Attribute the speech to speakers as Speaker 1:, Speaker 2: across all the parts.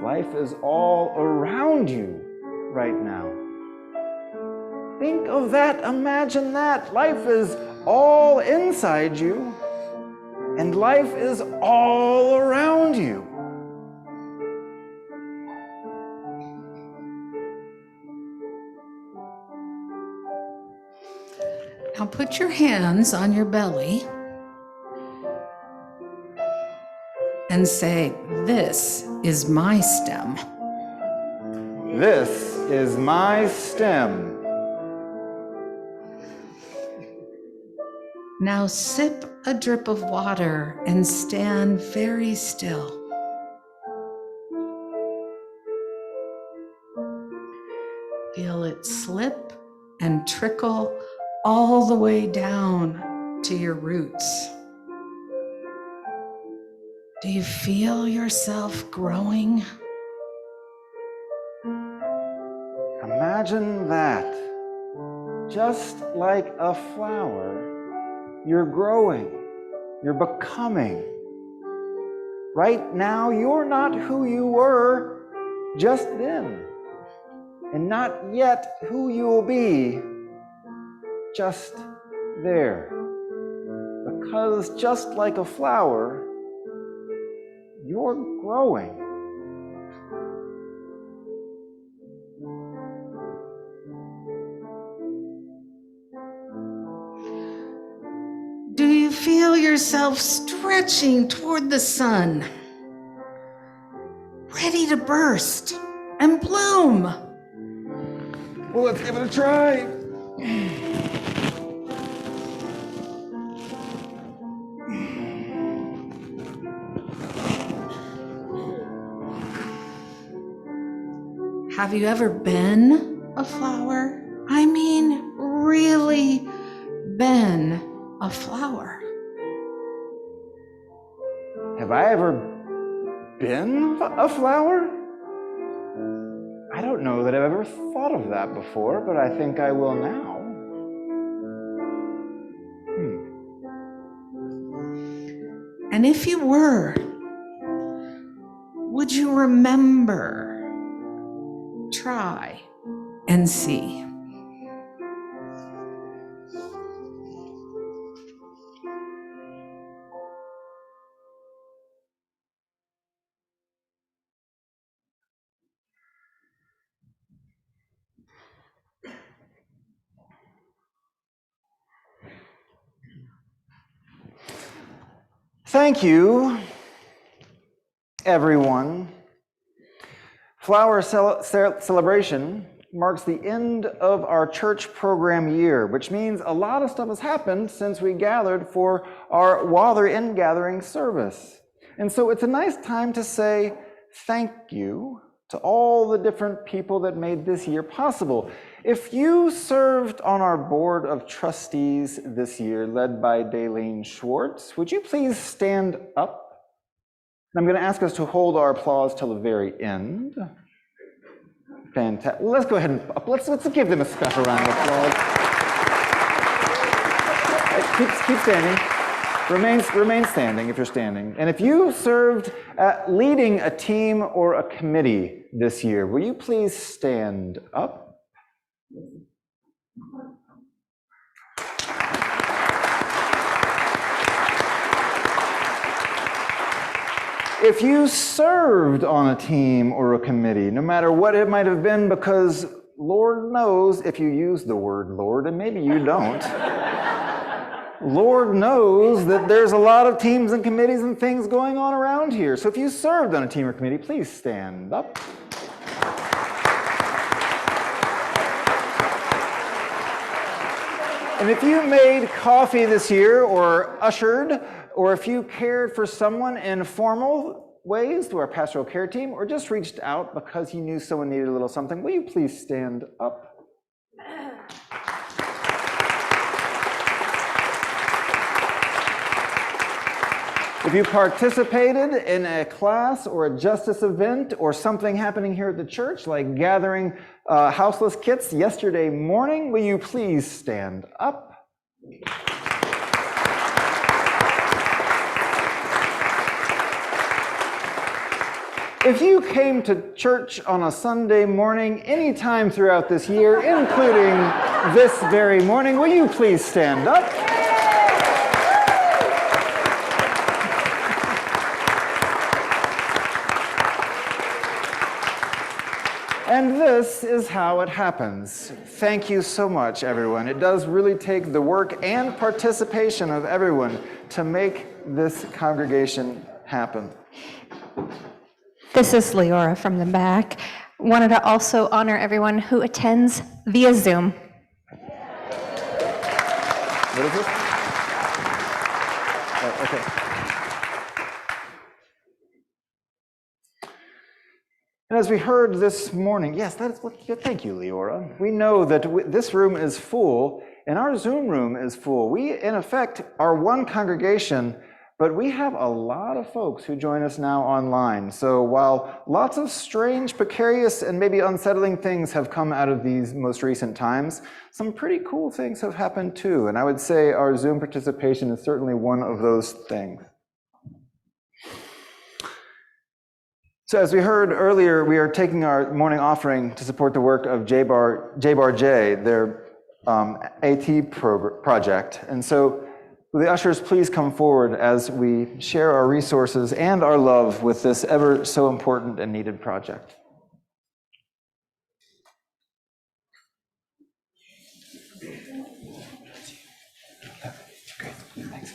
Speaker 1: Life is all around you right now. Think of that, imagine that. Life is all inside you, and life is all around you.
Speaker 2: Now put your hands on your belly and say, "This is my stem."
Speaker 1: This is my stem.
Speaker 2: Now sip a drip of water and stand very still. Feel it slip and trickle all the way down to your roots. Do you feel yourself growing?
Speaker 1: Imagine that. Just like a flower, you're growing, you're becoming. Right now, you're not who you were just then, and not yet who you will be just there. Because just like a flower, you're growing.
Speaker 2: Do you feel yourself stretching toward the sun, ready to burst and bloom?
Speaker 1: Well, let's give it a try.
Speaker 2: Have you ever been a flower? I mean, really been a flower.
Speaker 1: Have I ever been a flower? I don't know that I've ever thought of that before, but I think I will now.
Speaker 2: And if you were, would you remember? Try and see.
Speaker 1: Thank you, everyone. Flower Celebration marks the end of our church program year, which means a lot of stuff has happened since we gathered for our Wather Ingathering service. And so it's a nice time to say thank you to all the different people that made this year possible. If you served on our board of trustees this year, led by Daylene Schwartz, would you please stand up? I'm going to ask us to hold our applause till the very end. Fantastic. Let's go ahead and let's give them a special round of applause. Keep standing. Remain standing if you're standing. And if you served leading a team or a committee this year, will you please stand up? If you served on a team or a committee, no matter what it might have been, because Lord knows if you use the word Lord, and maybe you don't, Lord knows that there's a lot of teams and committees and things going on around here. So if you served on a team or committee, please stand up. And if you made coffee this year or ushered, or if you cared for someone in formal ways through our pastoral care team, or just reached out because you knew someone needed a little something, will you please stand up? If you participated in a class or a justice event or something happening here at the church, like gathering houseless kits yesterday morning, will you please stand up? If you came to church on a Sunday morning anytime throughout this year, including this very morning, will you please stand up? And this is how it happens. Thank you so much, everyone. It does really take the work and participation of everyone to make this congregation happen.
Speaker 3: This is Leora from the back. Wanted to also honor everyone who attends via Zoom.
Speaker 1: What is this? Oh, okay. And as we heard this morning, yes, that's what. Thank you, Leora. We know that this room is full, and our Zoom room is full. We, in effect, are one congregation, but we have a lot of folks who join us now online. So while lots of strange, precarious, and maybe unsettling things have come out of these most recent times, some pretty cool things have happened too. And I would say our Zoom participation is certainly one of those things. So as we heard earlier, we are taking our morning offering to support the work of J-Bar-J, their AT project. And so will the ushers please come forward as we share our resources and our love with this ever so important and needed project. Great, thanks.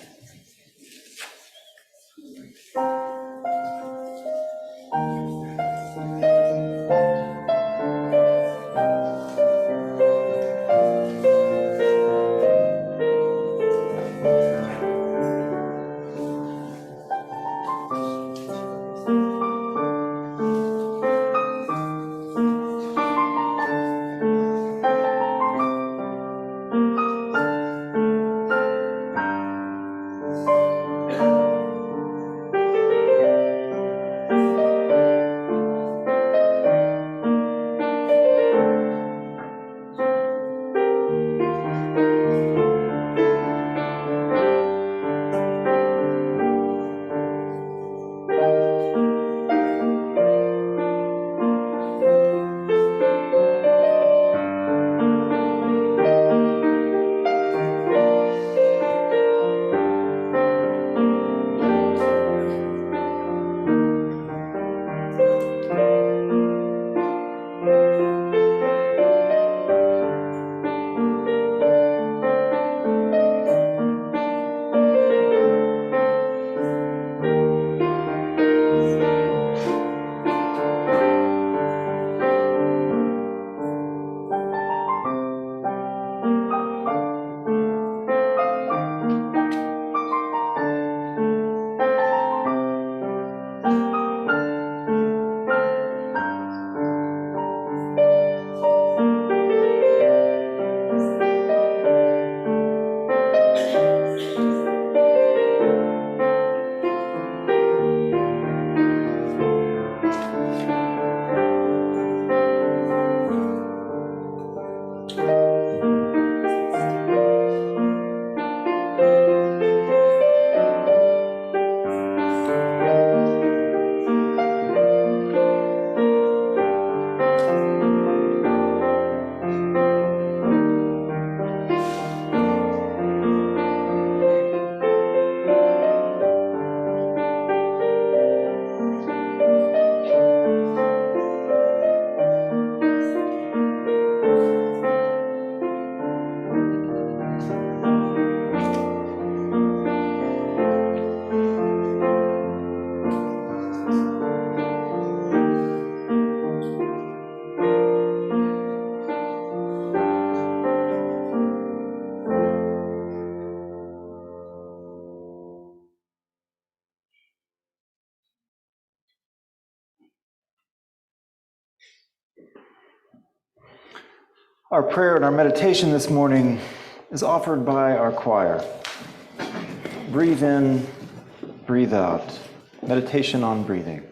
Speaker 1: Our prayer and our meditation this morning is offered by our choir. Breathe in, breathe out. Meditation on breathing.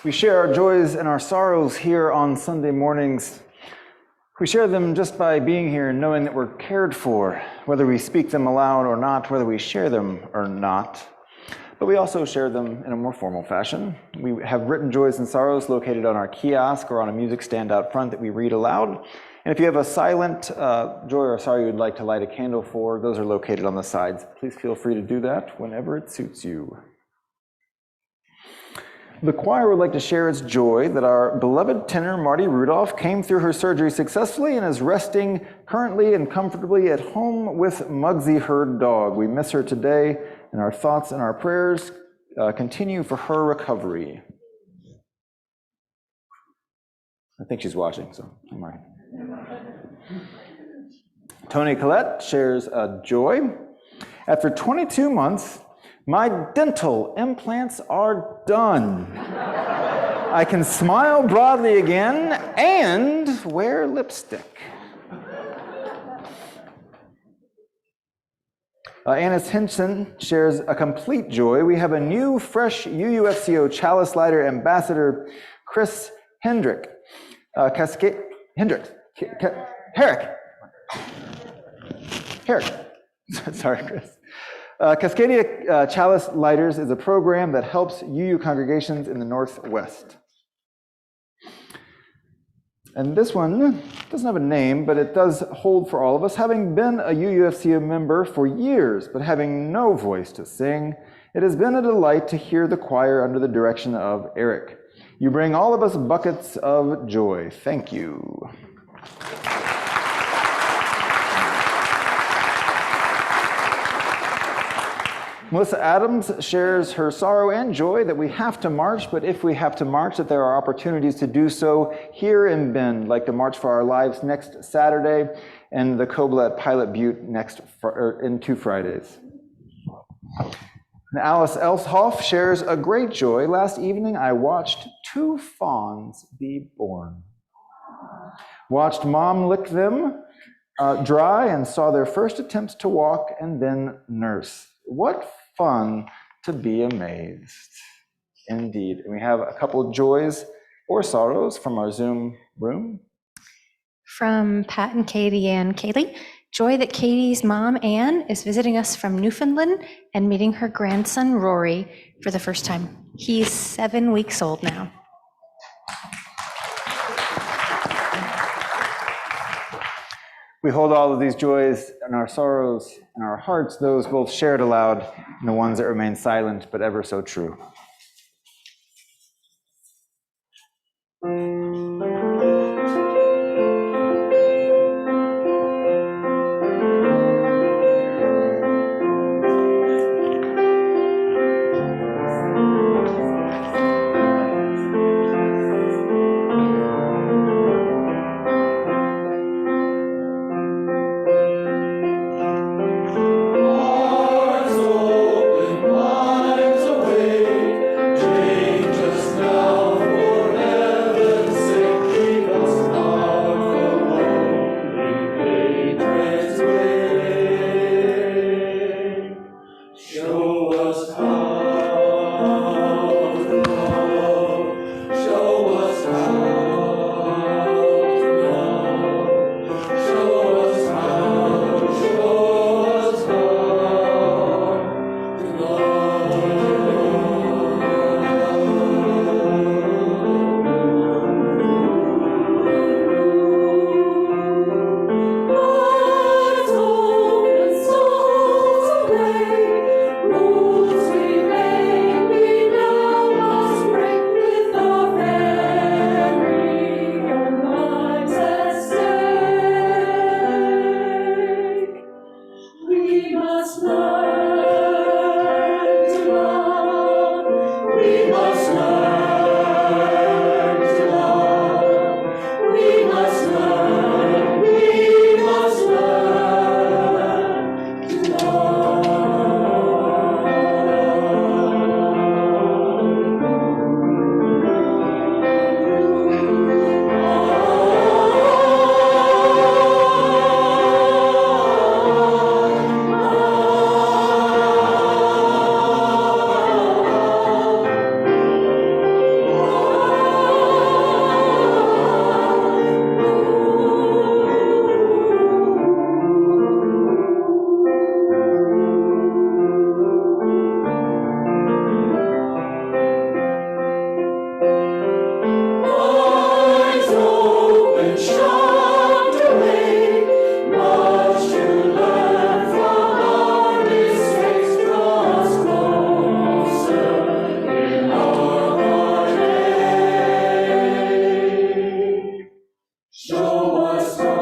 Speaker 1: We share our joys and our sorrows here on Sunday mornings. We share them just by being here and knowing that we're cared for, whether we speak them aloud or not, whether we share them or not. But we also share them in a more formal fashion. We have written joys and sorrows located on our kiosk or on a music stand out front that we read aloud. And if you have a silent joy or sorrow you'd like to light a candle for, those are located on the sides. Please feel free to do that whenever it suits you. The choir would like to share its joy that our beloved tenor Marty Rudolph came through her surgery successfully and is resting currently and comfortably at home with Muggsy, her dog. We miss her today, and our thoughts and our prayers continue for her recovery. I think she's watching, so I'm all right. Tony Collette shares a joy. After 22 months, my dental implants are done. I can smile broadly again and wear lipstick. Annis Hinson shares a complete joy. We have a new, fresh UUFCO chalice lighter ambassador, Chris Herrick. Sorry, Chris. Cascadia Chalice Lighters is a program that helps UU congregations in the Northwest. And this one doesn't have a name, but it does hold for all of us. Having been a UUFCO member for years, but having no voice to sing, it has been a delight to hear the choir under the direction of Eric. You bring all of us buckets of joy. Thank you. Melissa Adams shares her sorrow and joy that we have to march, but if we have to march, that there are opportunities to do so here in Bend, like the March for Our Lives next Saturday and the Cobla at Pilot Butte in 2 Fridays. And Alice Elshoff shares a great joy. Last evening, I watched 2 fawns be born. Watched mom lick them dry and saw their first attempts to walk and then nurse. What fun to be amazed. Indeed. And we have a couple of joys or sorrows from our Zoom room.
Speaker 3: From Pat and Katie and Kaylee. Joy that Katie's mom, Anne, is visiting us from Newfoundland and meeting her grandson, Rory, for the first time. He's 7 weeks old now.
Speaker 1: We hold all of these joys and our sorrows in our hearts, those both shared aloud and the ones that remain silent but ever so true.
Speaker 4: must learn to love. We must learn to love. We must learn. We must learn to eyes open, shocked awake, much to learn from our mistakes. Draw us closer in our heartache. Show us how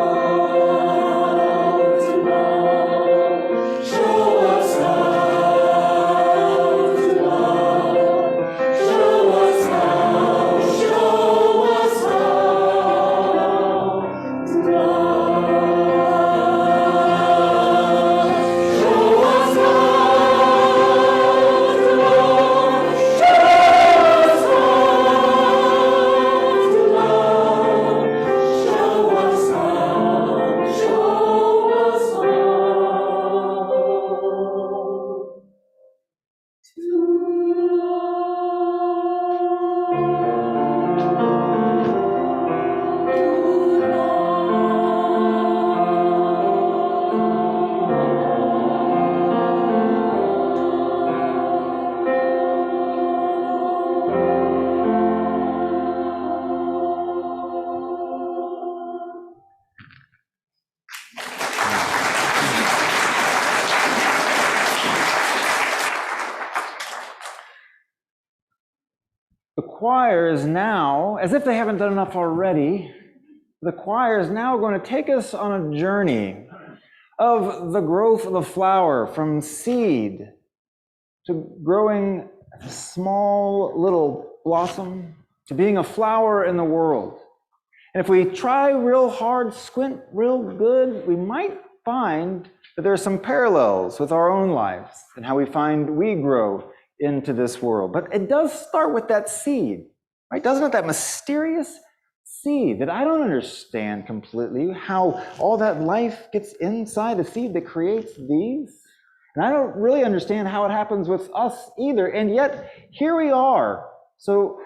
Speaker 4: to love. Show us how to love. Show us how. Show us how to love. Show us how to love. Show us how to love. Show us how. Show us how
Speaker 1: The choir is now, as if they haven't done enough already, the choir is now going to take us on a journey of the growth of the flower from seed to growing a small little blossom to being a flower in the world. And if we try real hard, squint real good, we might find that there are some parallels with our own lives and how we find we grow into this world. But it does start with that seed, right? Doesn't it? That mysterious seed that I don't understand completely, how all that life gets inside the seed that creates these. And I don't really understand how it happens with us either. And yet, here we are. So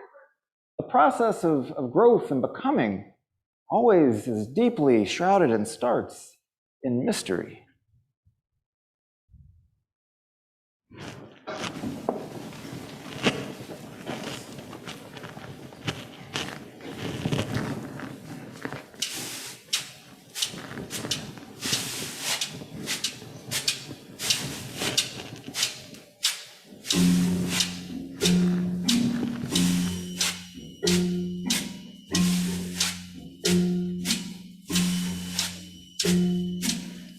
Speaker 1: the process of growth and becoming always is deeply shrouded and starts in mystery.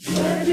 Speaker 4: Learn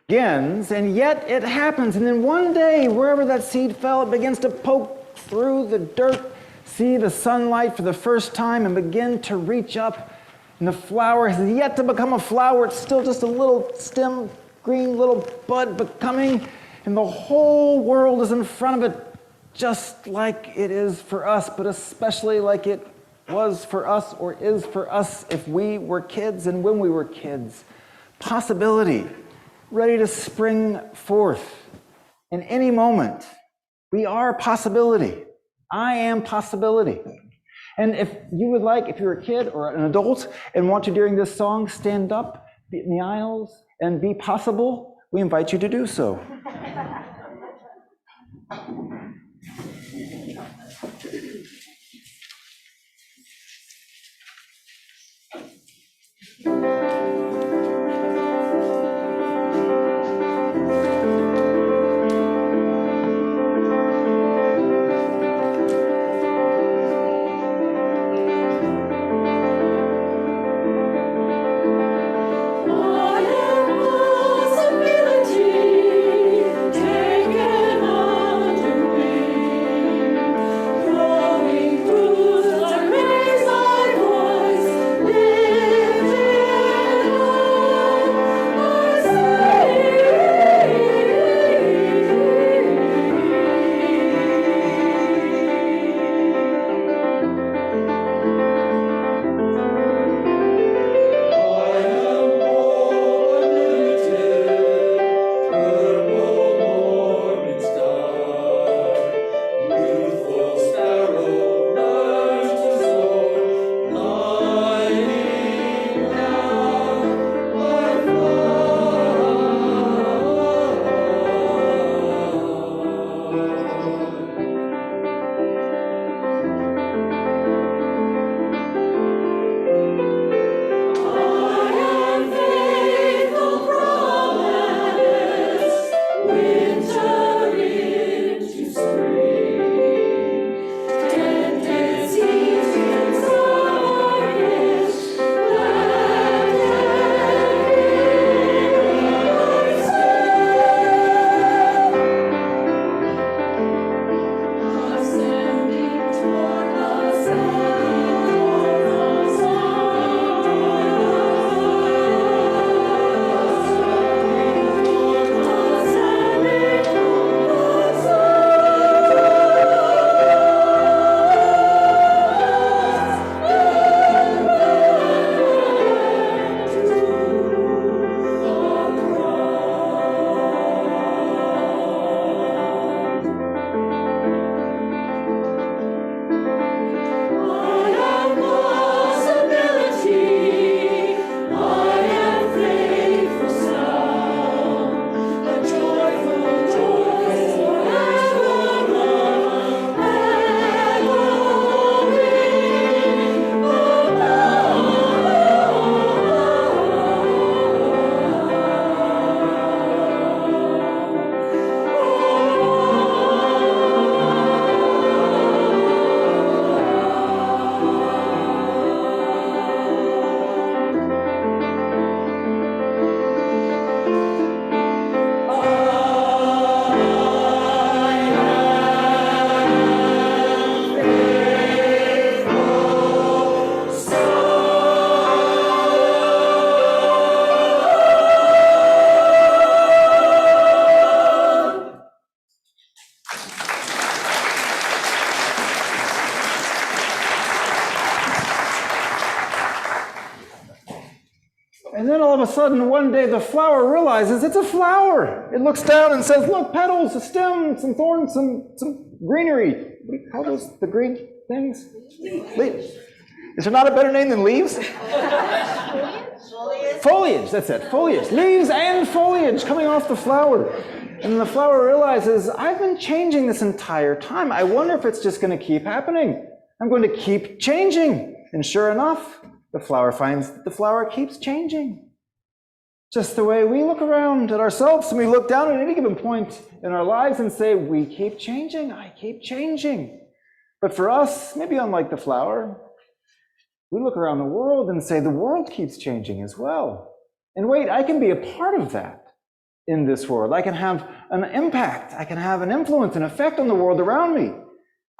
Speaker 1: begins, and yet it happens. And then one day, wherever that seed fell, it begins to poke through the dirt, see the sunlight for the first time, and begin to reach up. And the flower has yet to become a flower. It's still just a little stem, green little bud becoming, and the whole world is in front of it, just like it is for us, but especially like it was for us or is for us if we were kids and when we were kids. Possibility, ready to spring forth in any moment. We are possibility. I am possibility. And if you would like, if you're a kid or an adult and want to, during this song, stand up in the aisles and be possible, we invite you to do so. And then all of a sudden, one day, the flower realizes it's a flower. It looks down and says, look, petals, a stem, some thorns, some greenery. What do you call those, the green things? Leaves. Is there not a better name than leaves? Foliage, that's it, foliage. Leaves and foliage coming off the flower. And the flower realizes, I've been changing this entire time. I wonder if it's just going to keep happening. I'm going to keep changing. And sure enough, the flower finds that the flower keeps changing. Just the way we look around at ourselves and we look down at any given point in our lives and say, we keep changing, I keep changing. But for us, maybe unlike the flower, we look around the world and say, the world keeps changing as well. And wait, I can be a part of that. in this world. I can have an impact. I can have an influence, an effect on the world around me.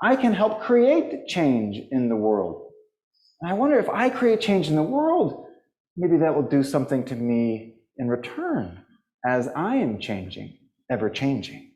Speaker 1: I can help create change in the world. And I wonder if I create change in the world, maybe that will do something to me in return as I am changing, ever changing.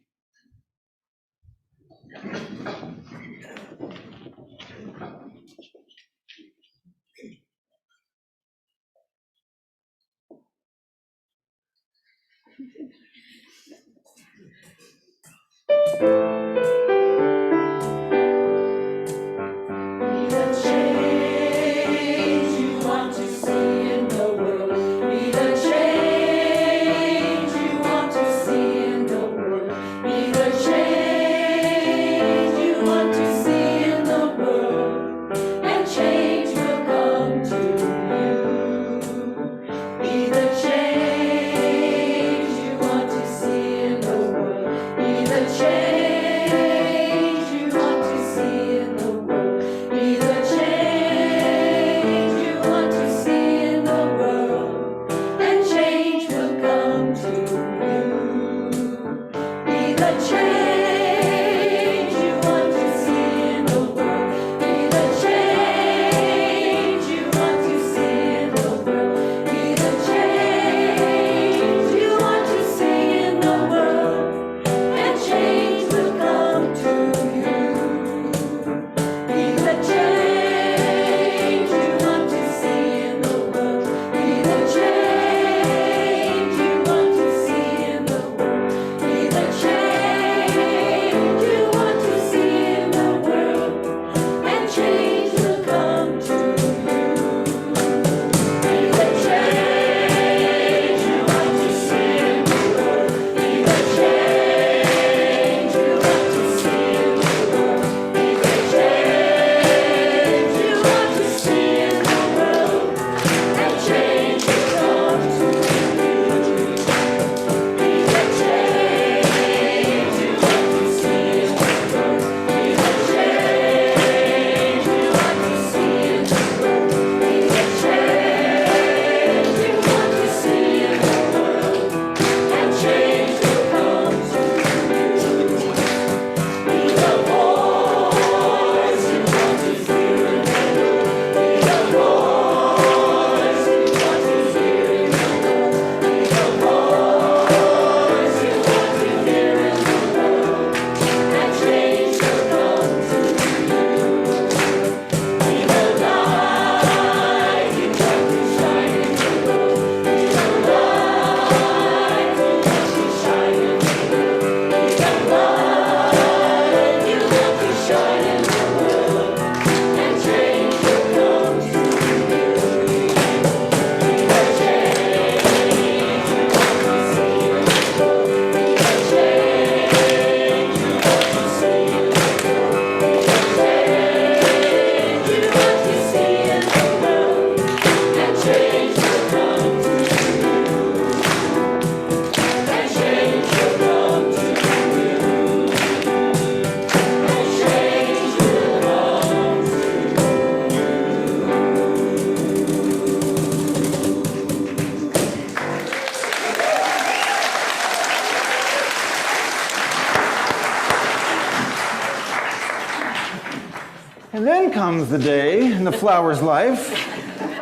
Speaker 1: And then comes the day in the flower's life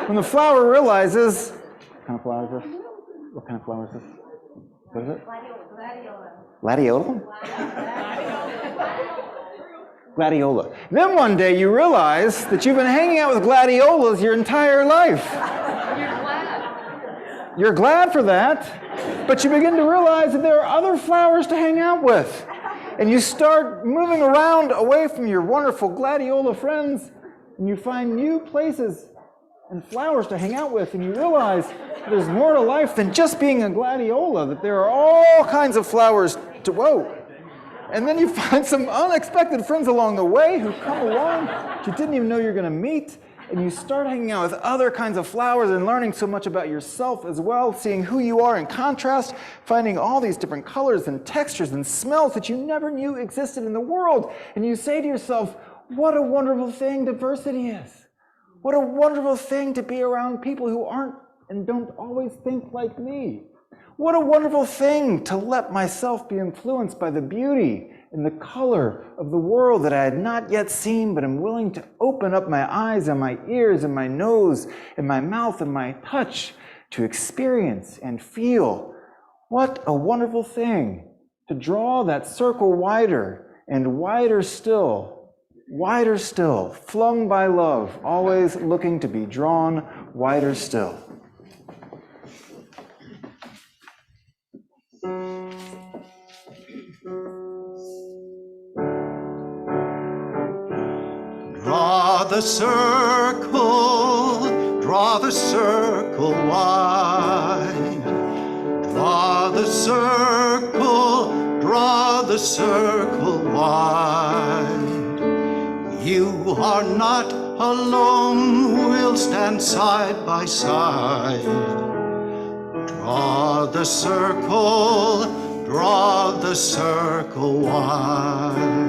Speaker 1: when the flower realizes, what kind of flower is this? What kind of flower is this? What is it? Gladiola? Gladiola. Then one day you realize that you've been hanging out with gladiolas your entire life. You're glad for that, but you begin to realize that there are other flowers to hang out with. And you start moving around away from your wonderful gladiola friends, and you find new places and flowers to hang out with, and you realize there's more to life than just being a gladiola, that there are all kinds of flowers to, whoa. And then you find some unexpected friends along the way who come along that you didn't even know you're going to meet, and you start hanging out with other kinds of flowers and learning so much about yourself as well, seeing who you are in contrast, finding all these different colors and textures and smells that you never knew existed in the world. And you say to yourself, what a wonderful thing diversity is. What a wonderful thing to be around people who aren't and don't always think like me. What a wonderful thing to let myself be influenced by the beauty and the color of the world that I had not yet seen, but am willing to open up my eyes and my ears and my nose and my mouth and my touch to experience and feel. What a wonderful thing to draw that circle wider and wider still, flung by love, always looking to be drawn wider still.
Speaker 5: Draw the circle wide. Draw the circle wide. You are not alone, we'll stand side by side. Draw the circle wide.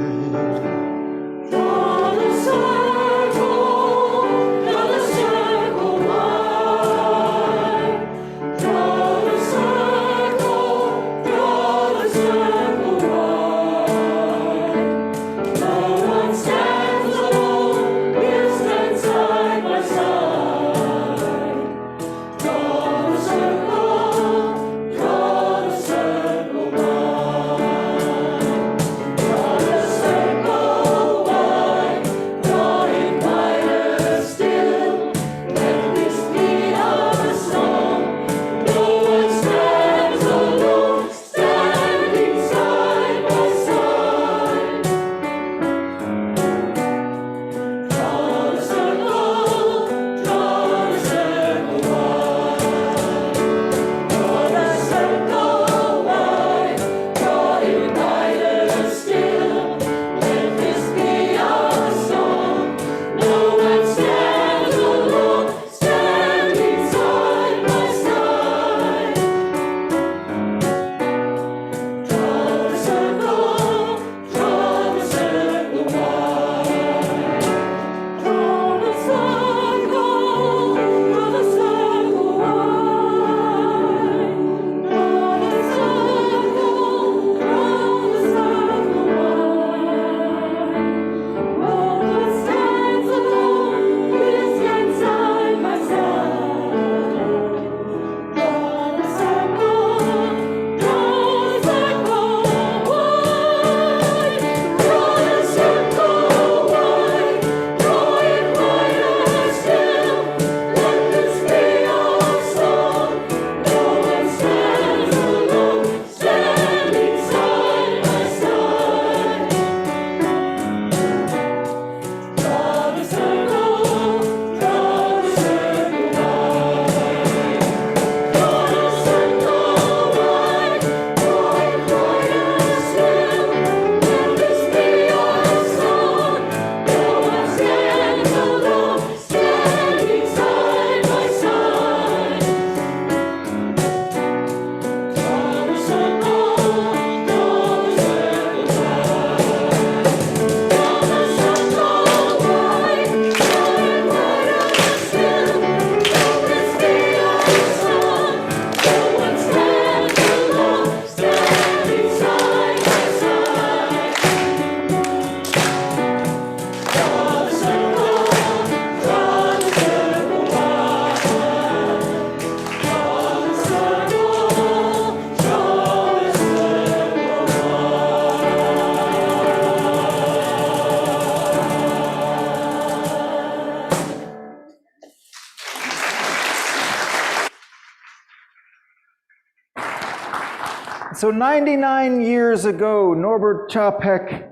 Speaker 1: So 99 years ago, Norbert Chapek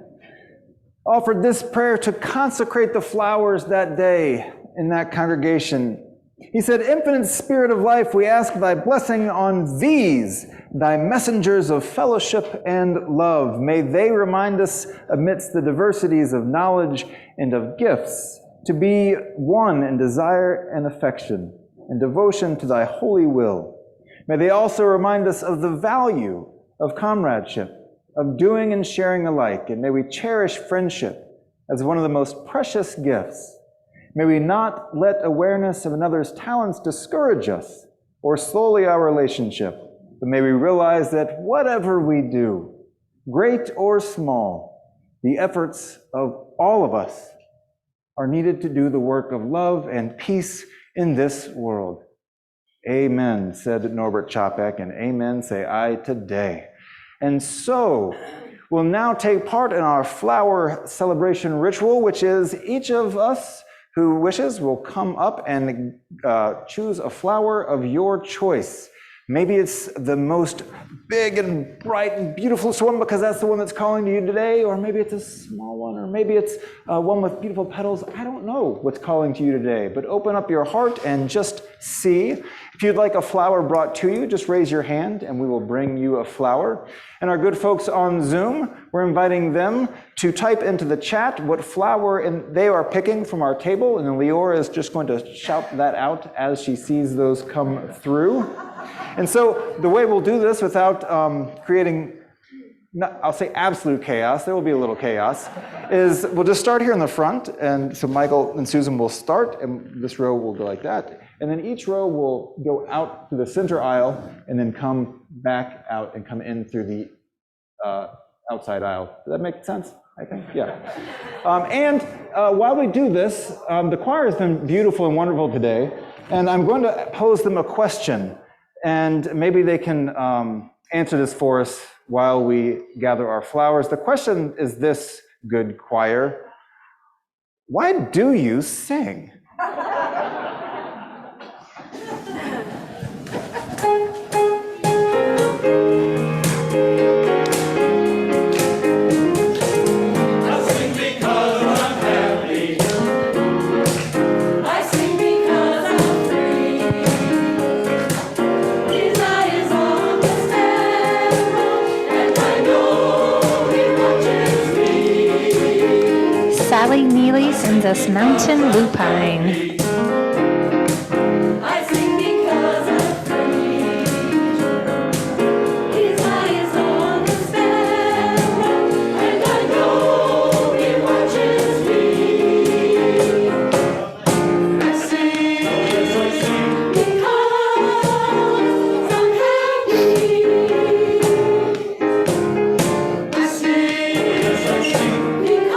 Speaker 1: offered this prayer to consecrate the flowers that day in that congregation. He said, "Infinite Spirit of life, we ask thy blessing on these, thy messengers of fellowship and love. May they remind us amidst the diversities of knowledge and of gifts to be one in desire and affection and devotion to thy holy will. May they also remind us of the value of comradeship, of doing and sharing alike, and may we cherish friendship as one of the most precious gifts. May we not let awareness of another's talents discourage us or sully our relationship, But may we realize that whatever we do, great or small, the efforts of all of us are needed to do the work of love and peace in this world. Amen, said Norbert Chapek, and amen say I today. And so, we'll now take part in our flower celebration ritual, which is each of us who wishes will come up and choose a flower of your choice. Maybe it's the most big and bright and beautiful one because that's the one that's calling to you today, or maybe it's a small one, or maybe it's one with beautiful petals. I don't know what's calling to you today, but open up your heart and just see. If you'd like a flower brought to you, just raise your hand and we will bring you a flower. And our good folks on Zoom, we're inviting them to type into the chat what flower they are picking from our table, and then Leora is just going to shout that out as she sees those come through. And so the way we'll do this without creating, I'll say absolute chaos, there will be a little chaos, is we'll just start here in the front, and so Michael and Susan will start, and this row will go like that, and then each row will go out to the center aisle, and then come back out and come in through the outside aisle. Does that make sense? I think, yeah. While we do this, the choir has been beautiful and wonderful today, and I'm going to pose them a question. And maybe they can answer this for us while we gather our flowers. The question is this, good choir: why do you sing?
Speaker 3: Sally Neely sends us Mountain Lupine.
Speaker 4: I sing because I'm free. His eye is on the sparrow, and I know he watches me. I sing because I'm happy. I sing because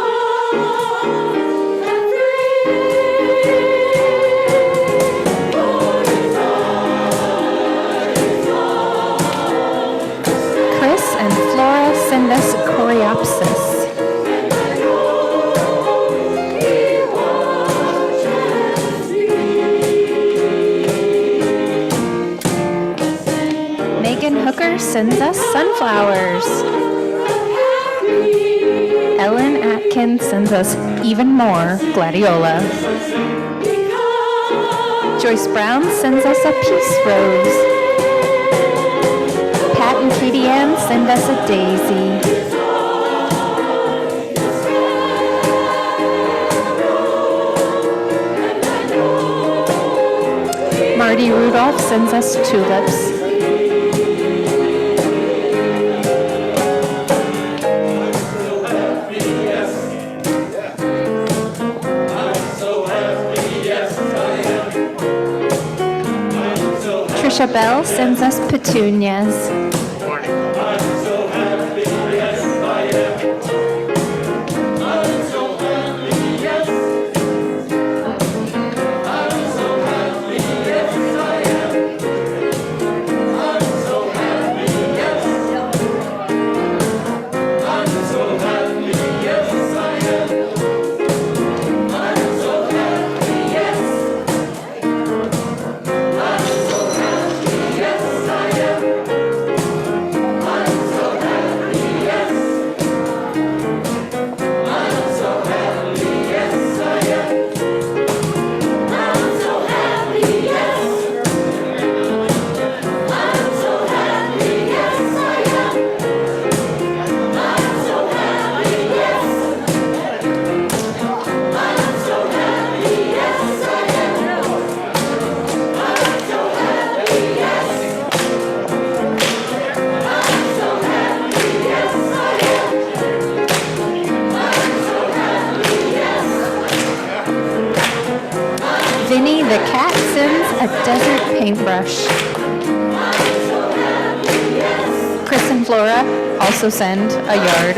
Speaker 3: Chris and Flora send us Coreopsis. Megan Hooker sends us sunflowers. Ellen Atkins sends us even more gladiola. Joyce Brown sends us a peace rose. Pat and Katie Ann send us a daisy. Marty Rudolph sends us tulips. Trisha Bell sends us petunias. Vinny the cat sends a desert paintbrush. Chris and Flora also send a yard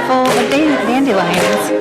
Speaker 3: full of dandelions.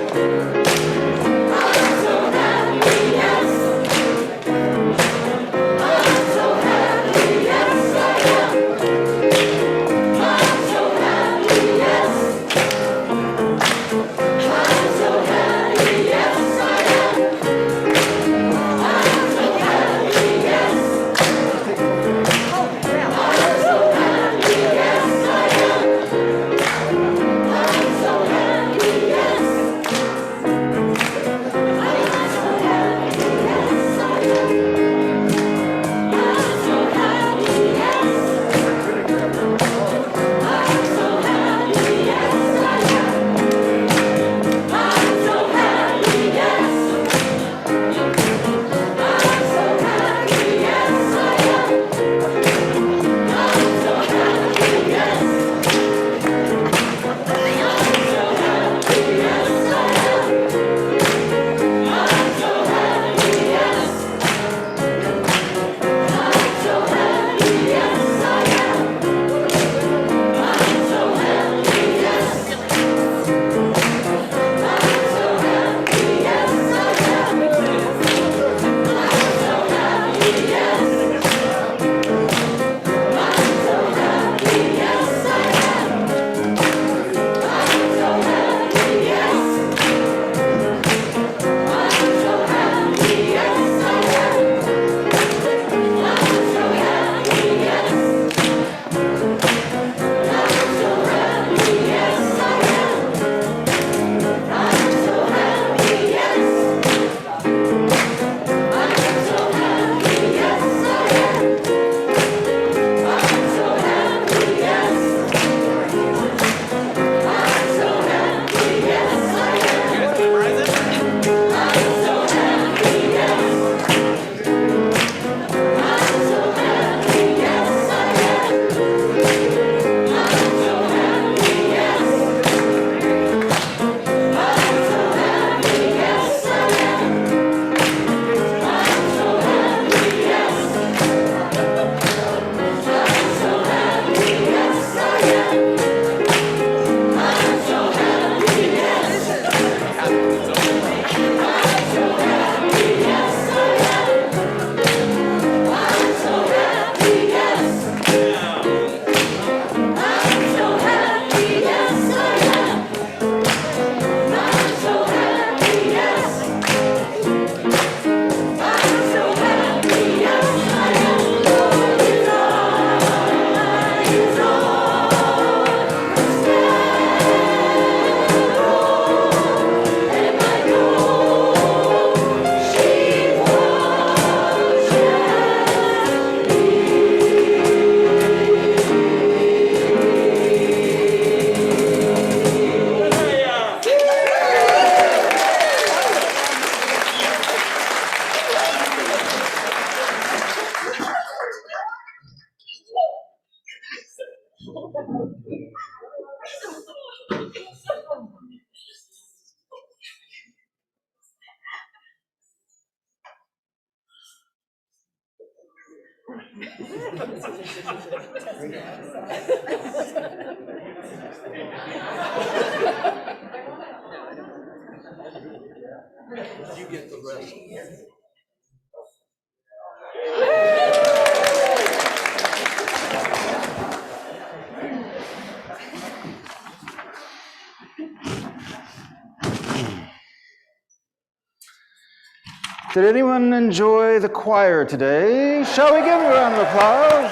Speaker 1: Did anyone enjoy the choir today? Shall we give them a round of applause?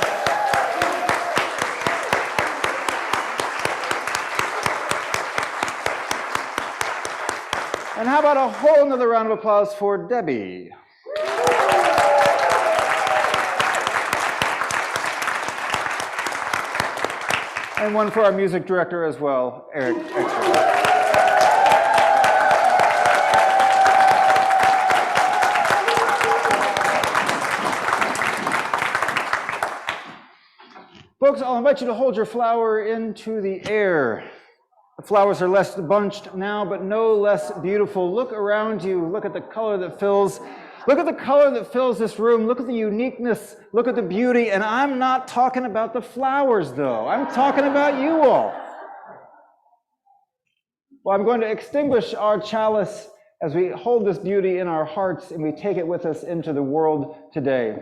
Speaker 1: And how about a whole nother round of applause for Debbie? And one for our music director as well, Eric Extra. Folks, I'll invite you to hold your flower into the air. The flowers are less bunched now, but no less beautiful. Look around you. Look at the color that fills Look at the color that fills this room. Look at the uniqueness. Look at the beauty. And I'm not talking about the flowers, though. I'm talking about you all. Well, I'm going to extinguish our chalice as we hold this beauty in our hearts and we take it with us into the world today.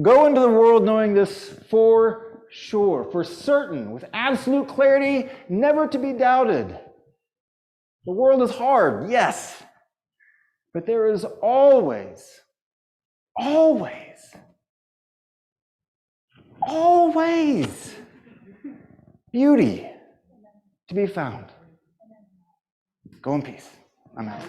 Speaker 1: Go into the world knowing this for sure, for certain, with absolute clarity, never to be doubted. The world is hard, yes, but there is always beauty to be found. Go in peace. Amen.